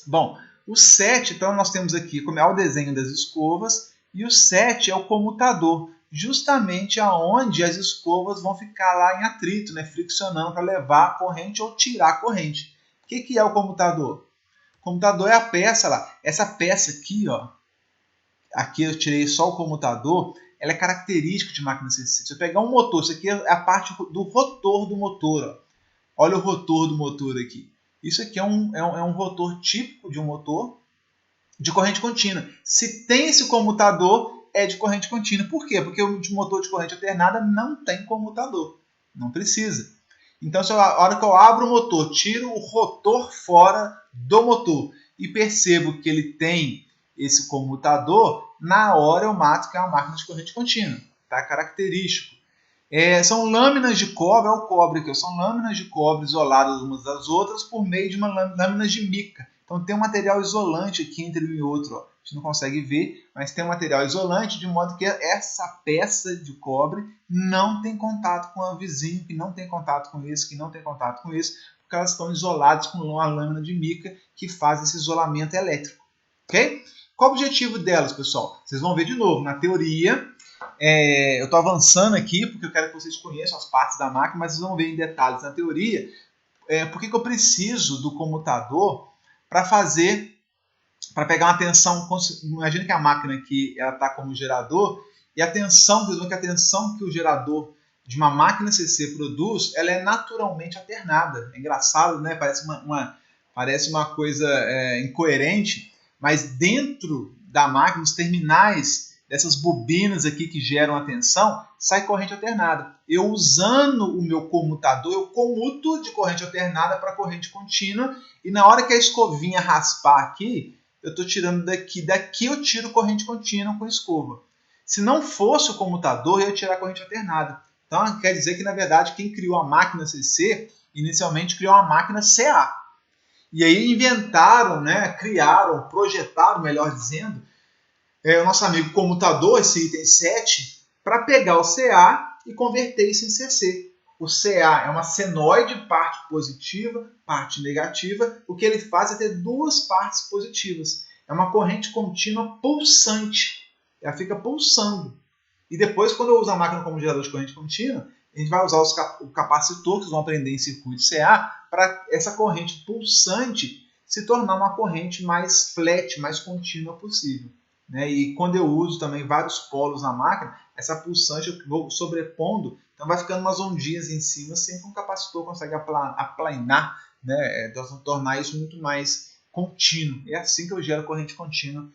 Bom, o set, então nós temos aqui como é o desenho das escovas, e o set é o comutador, justamente aonde as escovas vão ficar lá em atrito, né, friccionando para levar a corrente ou tirar a corrente. O que é o comutador? O comutador é a peça lá. Essa peça aqui, ó, aqui eu tirei só o comutador, ela é característica de máquina CNC. Se eu pegar um motor, isso aqui é a parte do rotor do motor. Ó. Olha o rotor do motor aqui. Isso aqui é um rotor típico de um motor de corrente contínua. Se tem esse comutador, é de corrente contínua. Por quê? Porque o motor de corrente alternada não tem comutador. Não precisa. Então, se a hora que eu abro o motor, tiro o rotor fora do motor e percebo que ele tem esse comutador, na hora eu mato que é uma máquina de corrente contínua. Tá? Característico. São lâminas de cobre, olha o cobre aqui, são lâminas de cobre isoladas umas das outras por meio de lâminas de mica. Então tem um material isolante aqui entre um e outro. Ó. A gente não consegue ver, mas tem um material isolante de modo que essa peça de cobre não tem contato com a vizinha, que não tem contato com esse, que não tem contato com esse, porque elas estão isoladas com uma lâmina de mica que faz esse isolamento elétrico. Ok? Qual o objetivo delas, pessoal? Vocês vão ver de novo, na teoria, eu estou avançando aqui porque eu quero que vocês conheçam as partes da máquina, mas vocês vão ver em detalhes na teoria por que eu preciso do comutador para pegar uma tensão. Imagina que a máquina aqui está como gerador e a tensão, vocês vão que a tensão que o gerador de uma máquina CC produz, ela é naturalmente alternada. É engraçado, né? Parece uma coisa incoerente, mas dentro da máquina, os terminais dessas bobinas aqui que geram a tensão, sai corrente alternada. Eu usando o meu comutador, eu comuto de corrente alternada para corrente contínua, e na hora que a escovinha raspar aqui, eu estou tirando daqui eu tiro corrente contínua com a escova. Se não fosse o comutador, eu ia tirar corrente alternada. Então, quer dizer que, na verdade, quem criou a máquina CC, inicialmente criou uma máquina CA. E aí inventaram, né, criaram, projetaram, melhor dizendo, o nosso amigo comutador, esse item 7, para pegar o CA e converter isso em CC. O CA é uma senoide, parte positiva, parte negativa. O que ele faz é ter duas partes positivas. É uma corrente contínua pulsante. Ela fica pulsando. E depois, quando eu uso a máquina como gerador de corrente contínua, a gente vai usar o capacitor, que vocês vão aprender em circuito CA, para essa corrente pulsante se tornar uma corrente mais flat, mais contínua possível. Né? E quando eu uso também vários polos na máquina, essa pulsante eu vou sobrepondo, então vai ficando umas ondinhas em cima, sem que o capacitor consiga aplanar, né? Tornar isso muito mais contínuo. É assim que eu gero corrente contínua,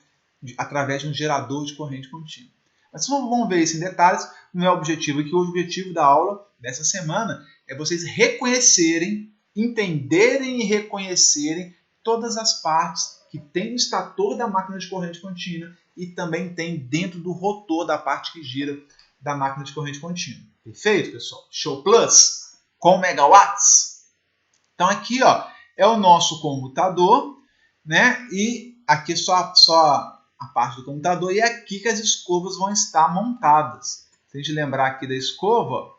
através de um gerador de corrente contínua. Mas vamos ver isso em detalhes. O meu objetivo aqui, o objetivo da aula dessa semana, é vocês reconhecerem, entenderem e reconhecerem todas as partes que tem no estator da máquina de corrente contínua e também tem dentro do rotor da parte que gira da máquina de corrente contínua. Perfeito, pessoal? Show Plus com megawatts. Então aqui, ó, é o nosso comutador, né? E aqui só a parte do comutador e é aqui que as escovas vão estar montadas. Se a gente lembrar aqui da escova,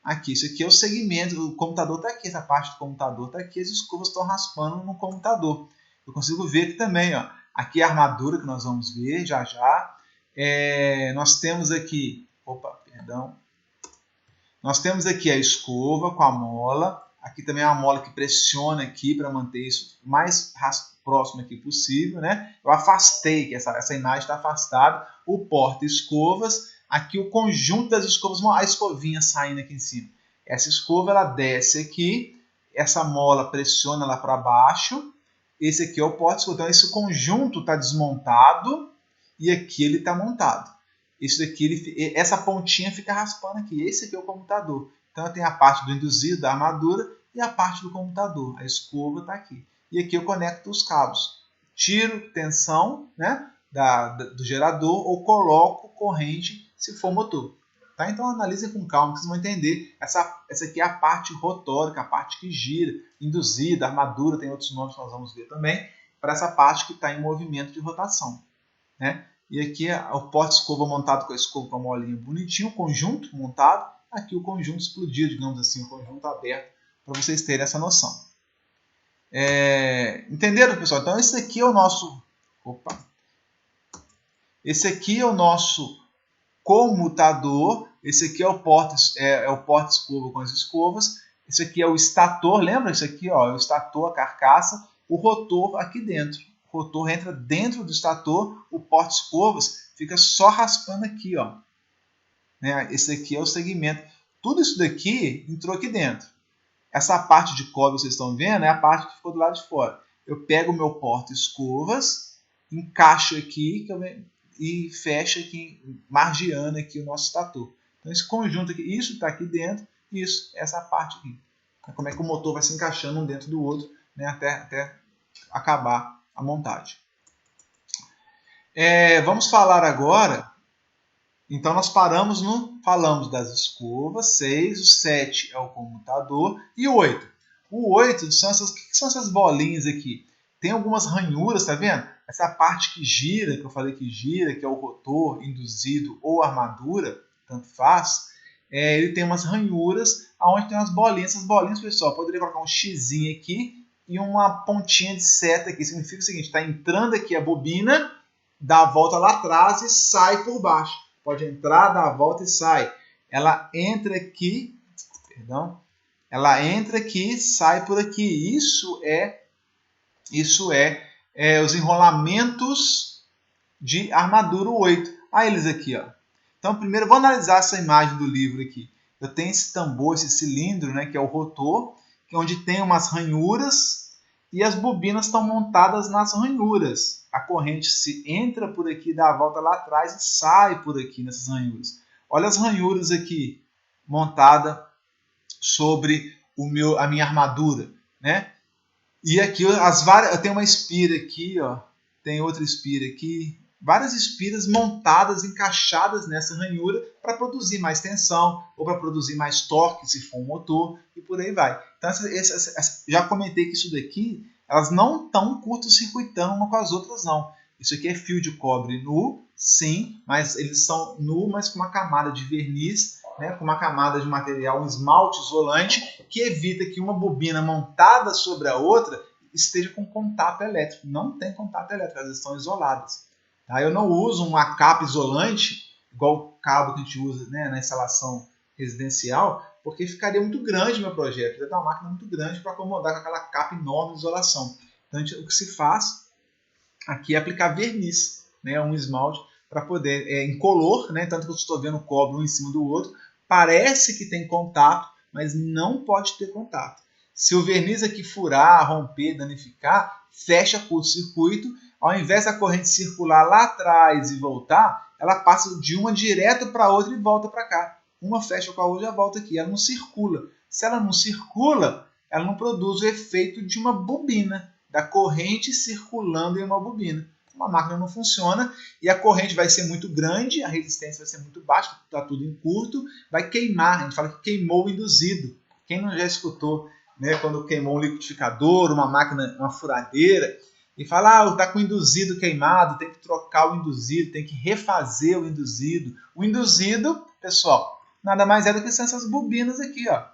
aqui, isso aqui é o segmento, o computador está aqui, essa parte do computador está aqui, as escovas estão raspando no computador. Eu consigo ver aqui também, ó, aqui é a armadura que nós vamos ver já já. Nós temos aqui, nós temos aqui a escova com a mola, aqui também é uma mola que pressiona aqui para manter isso mais próximo aqui possível, né? Eu afastei, que essa imagem está afastada, o porta-escovas, aqui o conjunto das escovas, a escovinha saindo aqui em cima. Essa escova ela desce aqui, essa mola pressiona lá para baixo, esse aqui é o porta-escova. Então esse conjunto está desmontado e aqui ele está montado. Isso daqui, essa pontinha fica raspando aqui. Esse aqui é o computador. Então eu tenho a parte do induzido, da armadura e a parte do computador. A escova está aqui. E aqui eu conecto os cabos. Tiro tensão, né, do gerador ou coloco corrente se for motor. Tá? Então analisem com calma que vocês vão entender. Essa aqui é a parte rotórica, a parte que gira, induzida, armadura, tem outros nomes que nós vamos ver também, para essa parte que está em movimento de rotação. Né? E aqui é o porta-escova montado com a escova com a molinha bonitinho, o conjunto montado, aqui o conjunto explodido, digamos assim, o conjunto aberto, para vocês terem essa noção. Entenderam, pessoal? Então esse aqui é o nosso... Opa! Esse aqui é o nosso comutador, esse aqui é o porta-escova com as escovas, esse aqui é o estator, lembra? Isso aqui ó, é o estator, a carcaça, o rotor aqui dentro. O rotor entra dentro do estator, o porta-escovas fica só raspando aqui, ó. Né? Esse aqui é o segmento. Tudo isso daqui entrou aqui dentro. Essa parte de cobre que vocês estão vendo é a parte que ficou do lado de fora. Eu pego o meu porta-escovas, encaixo aqui e fecho aqui, margeando aqui o nosso estator. Então esse conjunto aqui, isso está aqui dentro, isso, essa parte aqui. Como é que o motor vai se encaixando um dentro do outro, né, até acabar a montagem. Vamos falar agora, então nós falamos das escovas, 6, o 7 é o comutador e o 8. O 8 são o que são essas bolinhas aqui? Tem algumas ranhuras, tá vendo? Essa parte que gira, que eu falei que gira, que é o rotor induzido ou armadura, tanto faz, ele tem umas ranhuras onde tem umas bolinhas. Essas bolinhas, pessoal, eu poderia colocar um xizinho aqui e uma pontinha de seta aqui. Significa o seguinte, está entrando aqui a bobina, dá a volta lá atrás e sai por baixo. Pode entrar, dar a volta e sai. Ela entra aqui, ela entra aqui, sai por aqui. Isso é os enrolamentos de armadura 8. Olha eles aqui, ó. Então, primeiro, vou analisar essa imagem do livro aqui. Eu tenho esse tambor, esse cilindro, né, que é o rotor, que é onde tem umas ranhuras e as bobinas estão montadas nas ranhuras. A corrente se entra por aqui, dá a volta lá atrás e sai por aqui nessas ranhuras. Olha as ranhuras aqui, montada sobre a minha armadura, né? E aqui eu tenho uma espira aqui, ó, tem outra espira aqui, várias espiras montadas, encaixadas nessa ranhura para produzir mais tensão ou para produzir mais torque, se for um motor, e por aí vai. Então, já comentei que isso daqui, elas não estão curto-circuitando uma com as outras, não. Isso aqui é fio de cobre nu, sim, mas eles são nu, mas com uma camada de verniz, né, com uma camada de material, um esmalte isolante, que evita que uma bobina montada sobre a outra esteja com contato elétrico. Não tem contato elétrico, elas estão isoladas. Tá? Eu não uso uma capa isolante, igual o cabo que a gente usa, né, na instalação residencial, porque ficaria muito grande o meu projeto. Eu tenho uma máquina muito grande para acomodar com aquela capa enorme de isolação. Então, o que se faz aqui é aplicar verniz, né, um esmalte, para poder, incolor, né, tanto que eu estou vendo o cobre um em cima do outro, parece que tem contato, mas não pode ter contato. Se o verniz aqui furar, romper, danificar, fecha curto-circuito, ao invés da corrente circular lá atrás e voltar, ela passa de uma direto para a outra e volta para cá. Uma fecha com a outra e já volta aqui, ela não circula. Se ela não circula, ela não produz o efeito de uma bobina, da corrente circulando em uma bobina. Uma máquina não funciona e a corrente vai ser muito grande, a resistência vai ser muito baixa, está tudo em curto, vai queimar. A gente fala que queimou o induzido. Quem não já escutou, né, quando queimou um liquidificador, uma máquina, uma furadeira, e fala, está com o induzido queimado, tem que trocar o induzido, tem que refazer o induzido. O induzido, pessoal, nada mais é do que essas bobinas aqui, ó,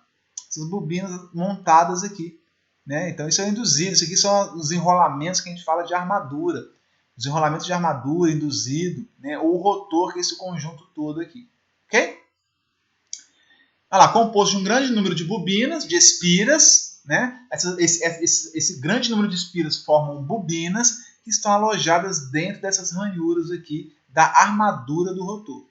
essas bobinas montadas aqui. Né? Então isso é induzido, isso aqui são os enrolamentos que a gente fala de armadura. Os enrolamentos de armadura, induzido, né? Ou o rotor, que é esse conjunto todo aqui. Ok? Olha lá, composto de um grande número de bobinas, de espiras. Né? Esse grande número de espiras formam bobinas que estão alojadas dentro dessas ranhuras aqui da armadura do rotor.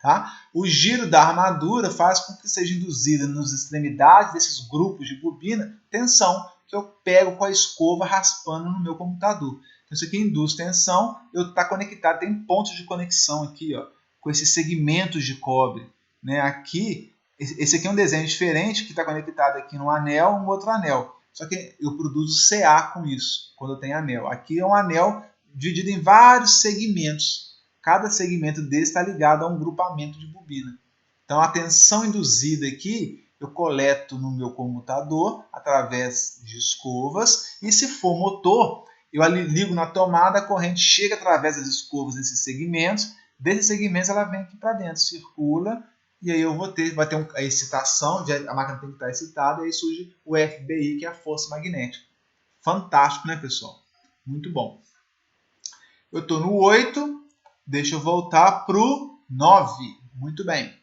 Tá? O giro da armadura faz com que seja induzida nas extremidades desses grupos de bobina tensão que eu pego com a escova raspando no meu computador. Então, isso aqui induz tensão, eu está conectado, tem pontos de conexão aqui, ó, com esses segmentos de cobre. Né? Aqui, esse aqui é um desenho diferente que está conectado aqui num anel, um outro anel. Só que eu produzo CA com isso, quando eu tenho anel. Aqui é um anel dividido em vários segmentos. Cada segmento dele está ligado a um grupamento de bobina. Então, a tensão induzida aqui, eu coleto no meu comutador através de escovas. E se for motor, eu ali ligo na tomada, a corrente chega através das escovas nesses segmentos, desses segmentos ela vem aqui para dentro, circula, e aí vai ter a excitação, a máquina tem que estar excitada, e aí surge o FBI, que é a força magnética. Fantástico, né, pessoal? Muito bom. Eu estou no 8, deixa eu voltar para o 9. Muito bem.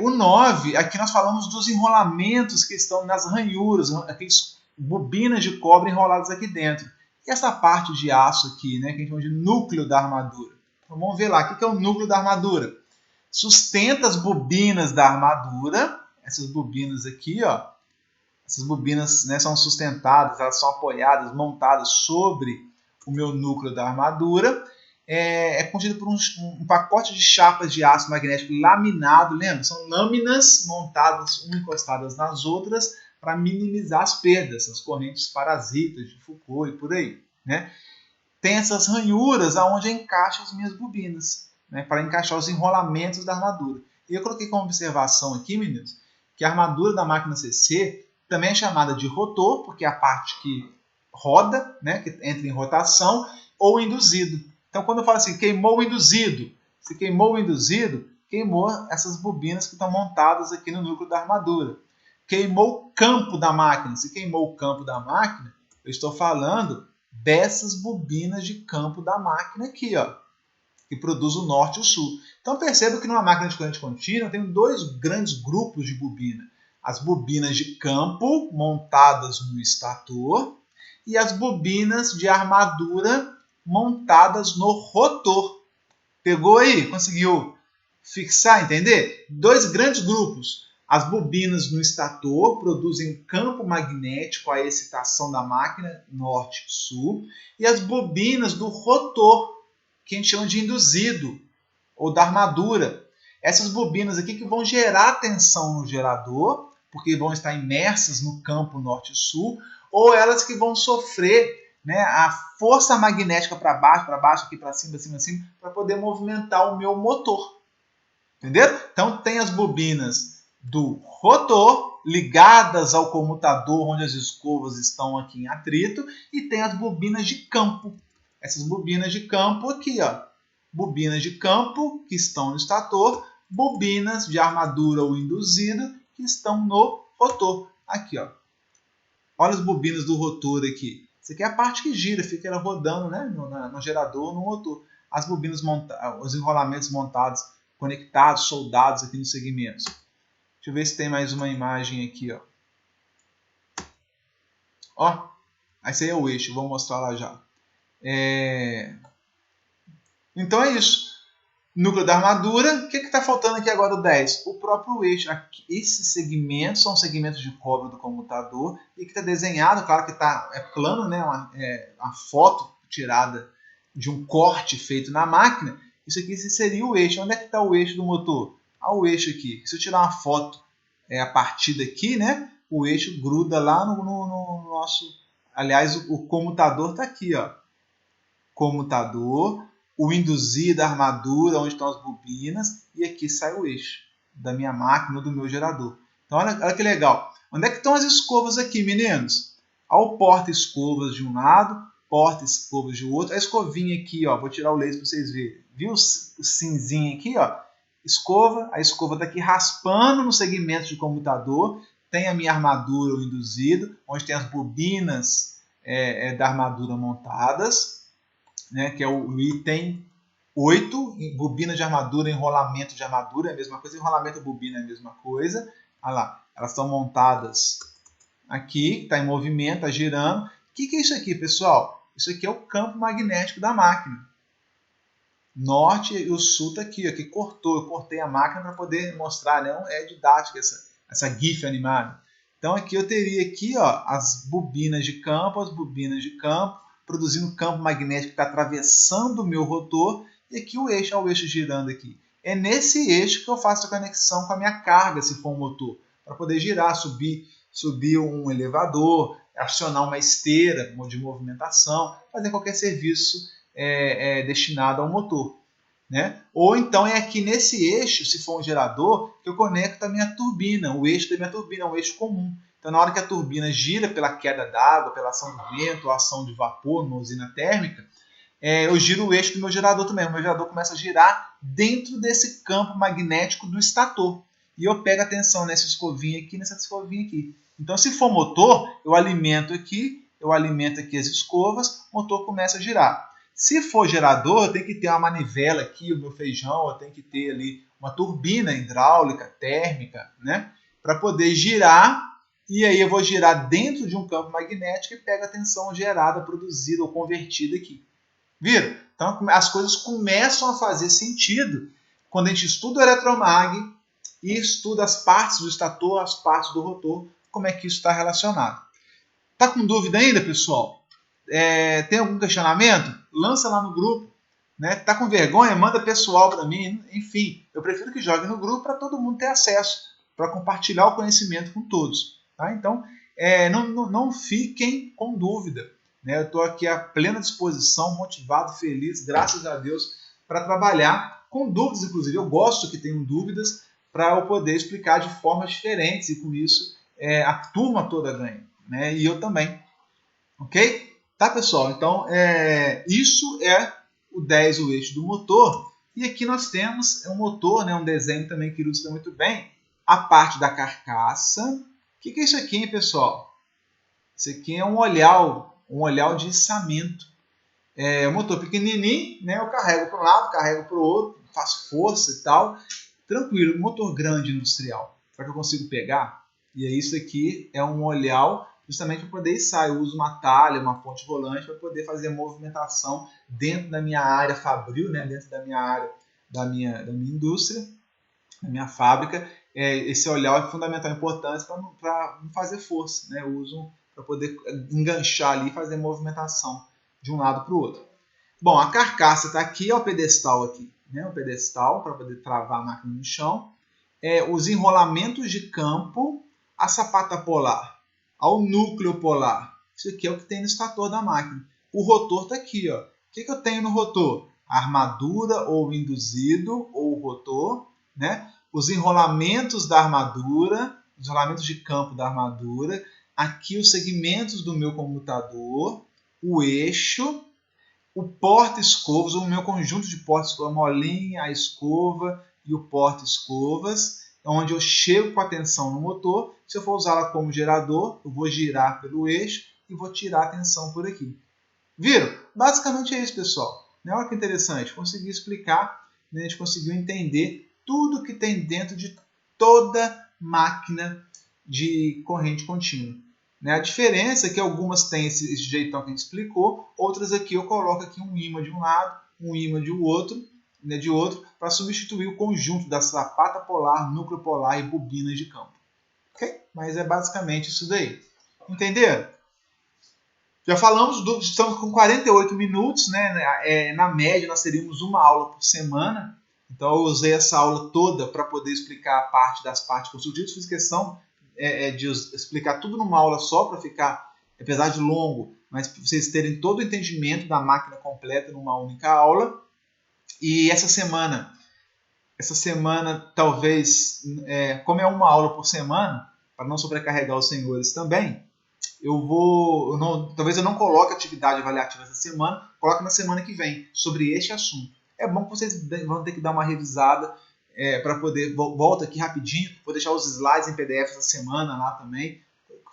O 9, aqui nós falamos dos enrolamentos que estão nas ranhuras, aqueles bobinas de cobre enroladas aqui dentro. E essa parte de aço aqui, né, que a gente chama de núcleo da armadura. Então vamos ver lá, o que é o núcleo da armadura? Sustenta as bobinas da armadura, essas bobinas aqui, ó, essas bobinas, né, são sustentadas, elas são apoiadas, montadas sobre o meu núcleo da armadura. É contido por um pacote de chapas de aço magnético laminado, lembra? São lâminas montadas, umas encostadas nas outras, para minimizar as perdas, as correntes parasitas de Foucault e por aí, né? Tem essas ranhuras aonde eu encaixo as minhas bobinas, né, para encaixar os enrolamentos da armadura. E eu coloquei como observação aqui, meninos, que a armadura da máquina CC também é chamada de rotor, porque é a parte que roda, né, que entra em rotação, ou induzido. Então, quando eu falo assim, queimou o induzido, se queimou o induzido, queimou essas bobinas que estão montadas aqui no núcleo da armadura. Queimou o campo da máquina, se queimou o campo da máquina, eu estou falando dessas bobinas de campo da máquina aqui, ó, que produz o norte e o sul. Então perceba que numa máquina de corrente contínua tem dois grandes grupos de bobina. As bobinas de campo montadas no estator e as bobinas de armadura montadas no rotor. Pegou aí? Conseguiu fixar, entender? Dois grandes grupos. As bobinas no estator produzem um campo magnético, a excitação da máquina norte e sul, e as bobinas do rotor, que a gente chama de induzido, ou da armadura. Essas bobinas aqui que vão gerar tensão no gerador, porque vão estar imersas no campo norte e sul, ou elas que vão sofrer, né, a força magnética para baixo, aqui para cima, para poder movimentar o meu motor. Entenderam? Então tem as bobinas do rotor ligadas ao comutador, onde as escovas estão aqui em atrito, e tem as bobinas de campo. Essas bobinas de campo aqui, ó, bobinas de campo que estão no estator, bobinas de armadura ou induzido que estão no rotor. Aqui, ó. Olha as bobinas do rotor aqui. Isso aqui é a parte que gira, fica ela rodando, né, no gerador, no rotor. As bobinas os enrolamentos montados, conectados, soldados aqui nos segmentos. Deixa eu ver se tem mais uma imagem aqui, ó. Ó, esse aí é o eixo, vou mostrar lá já. Então é isso. Núcleo da armadura. O que está faltando aqui agora o 10? O próprio eixo. Esses segmentos são segmentos de cobre do comutador e que está desenhado, claro que é plano, né? Uma foto tirada de um corte feito na máquina. Isso aqui seria o eixo. Onde é que está o eixo do motor? O eixo aqui. Se eu tirar uma foto a partir daqui, né? O eixo gruda lá no nosso... Aliás, o comutador está aqui, ó. Comutador, o induzido, a armadura, onde estão as bobinas, e aqui sai o eixo da minha máquina, do meu gerador. Então, olha que legal. Onde é que estão as escovas aqui, meninos? O porta-escovas de um lado, porta-escovas de outro. A escovinha aqui, ó, vou tirar o laser para vocês verem. Viu o cinzinho aqui, ó? Escova, a escova está aqui raspando no segmento de comutador. Tem a minha armadura, o induzido, onde tem as bobinas da armadura montadas, né, que é o item 8, bobina de armadura, enrolamento de armadura é a mesma coisa, enrolamento de bobina é a mesma coisa. Olha lá, elas estão montadas aqui, está em movimento, está girando. O que é isso aqui, pessoal? Isso aqui é o campo magnético da máquina. Norte e o sul está aqui, ó, que cortou. Eu cortei a máquina para poder mostrar, né? É didática essa GIF animada. Então aqui eu teria aqui, ó, as bobinas de campo, produzindo campo magnético que está atravessando o meu rotor, e aqui o eixo girando aqui. É nesse eixo que eu faço a conexão com a minha carga, se for um motor, para poder girar, subir um elevador, acionar uma esteira de movimentação, fazer qualquer serviço destinado ao motor, né? Ou então é aqui nesse eixo, se for um gerador, que eu conecto a minha turbina, o eixo da minha turbina, é um eixo comum. Então, na hora que a turbina gira pela queda d'água, pela ação do vento, ou ação de vapor numa usina térmica, eu giro o eixo do meu gerador também. O meu gerador começa a girar dentro desse campo magnético do estator. E eu pego a tensão nessa escovinha aqui, nessa escovinha aqui. Então, se for motor, eu alimento aqui as escovas, o motor começa a girar. Se for gerador, eu tenho que ter uma manivela aqui, o meu feijão, eu tenho que ter ali uma turbina hidráulica, térmica, né? Para poder girar, e aí eu vou girar dentro de um campo magnético e pego a tensão gerada, produzida ou convertida aqui. Viram? Então as coisas começam a fazer sentido quando a gente estuda o eletromag e estuda as partes do estator, as partes do rotor, como é que isso está relacionado. Tá com dúvida ainda, pessoal? Tem algum questionamento? Lança lá no grupo. Né? Tá com vergonha? Manda pessoal para mim. Enfim, eu prefiro que jogue no grupo para todo mundo ter acesso, para compartilhar o conhecimento com todos. Tá? Então, não fiquem com dúvida. Né? Eu estou aqui à plena disposição, motivado, feliz, graças a Deus, para trabalhar com dúvidas, inclusive. Eu gosto que tenham dúvidas para eu poder explicar de formas diferentes e com isso a turma toda ganha. Né? E eu também. Ok? Tá, pessoal? Então, isso é o 10, o eixo do motor. E aqui nós temos um motor, né, um desenho também que ilustra muito bem a parte da carcaça. O que é isso aqui, hein, pessoal? Isso aqui é um olhal de içamento. O motor pequenininho, né, eu carrego para um lado, carrego para o outro, faço força e tal. Tranquilo, motor grande industrial. Será que eu consigo pegar? E aí isso aqui é um olhal justamente para poder içar. Eu uso uma talha, uma ponte rolante para poder fazer a movimentação dentro da minha área fabril, né? Dentro da minha área da minha indústria, da minha fábrica. Esse olhal é fundamental, importante para não fazer força. Né? Eu uso para poder enganchar ali e fazer movimentação de um lado para o outro. Bom, a carcaça está aqui, é o pedestal aqui. Né? O pedestal para poder travar a máquina no chão. Os enrolamentos de campo, a sapata polar, ao núcleo polar. Isso aqui é o que tem no estator da máquina. O rotor está aqui. Ó. O que eu tenho no rotor? A armadura ou induzido ou rotor. Né? Os enrolamentos da armadura, os enrolamentos de campo da armadura. Aqui os segmentos do meu comutador. O eixo. O porta-escovas, o meu conjunto de porta-escovas, a molinha, a escova e o porta-escovas, onde eu chego com a tensão no motor. Se eu for usá-la como gerador, eu vou girar pelo eixo e vou tirar a tensão por aqui. Viram? Basicamente é isso, pessoal. Olha que interessante, consegui explicar, né? A gente conseguiu entender tudo que tem dentro de toda máquina de corrente contínua. A diferença é que algumas têm esse jeitão que a gente explicou, outras aqui eu coloco aqui um ímã de um lado, um ímã de outro, para substituir o conjunto da sapata polar, núcleo polar e bobinas de campo. Okay? Mas é basicamente isso daí. Entenderam? Já falamos, estamos com 48 minutos, né? Na média nós teríamos uma aula por semana, então eu usei essa aula toda para poder explicar a parte das partes consultivas, fiz questão de explicar tudo numa aula só, para ficar, apesar de longo, mas para vocês terem todo o entendimento da máquina completa numa única aula. E essa semana talvez, como é uma aula por semana, para não sobrecarregar os senhores também, talvez eu não coloque atividade avaliativa essa semana, coloque na semana que vem, sobre este assunto. É bom que vocês vão ter que dar uma revisada, para poder, volta aqui rapidinho, vou deixar os slides em PDF essa semana lá também,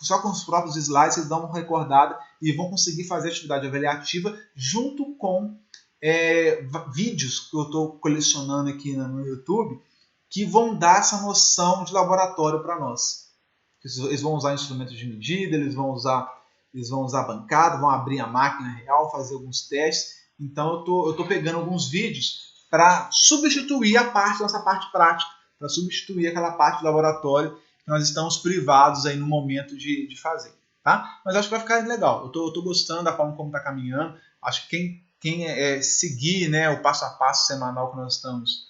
só com os próprios slides vocês dão uma recordada e vão conseguir fazer atividade avaliativa junto com vídeos que eu estou colecionando aqui no YouTube, que vão dar essa noção de laboratório para nós. Eles vão usar instrumentos de medida, eles vão usar bancada, vão abrir a máquina real, fazer alguns testes. Então eu estou pegando alguns vídeos para substituir nossa parte prática, para substituir aquela parte do laboratório que nós estamos privados aí no momento de fazer. Tá? Mas acho que vai ficar legal. Eu estou gostando da forma como está caminhando. Acho que quem seguir, né, o passo a passo semanal que nós estamos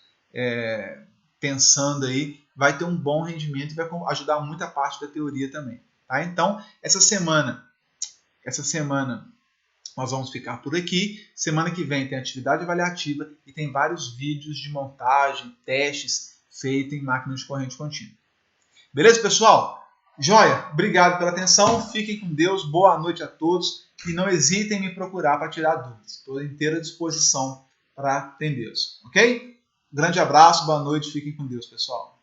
pensando aí, vai ter um bom rendimento e vai ajudar muita parte da teoria também. Tá? Então, essa semana nós vamos ficar por aqui. Semana que vem tem atividade avaliativa e tem vários vídeos de montagem, testes feitos em máquinas de corrente contínua. Beleza, pessoal? Joia, obrigado pela atenção, fiquem com Deus, boa noite a todos e não hesitem em me procurar para tirar dúvidas. Estou à inteira disposição para atendê-los, ok? Grande abraço, boa noite, fiquem com Deus, pessoal.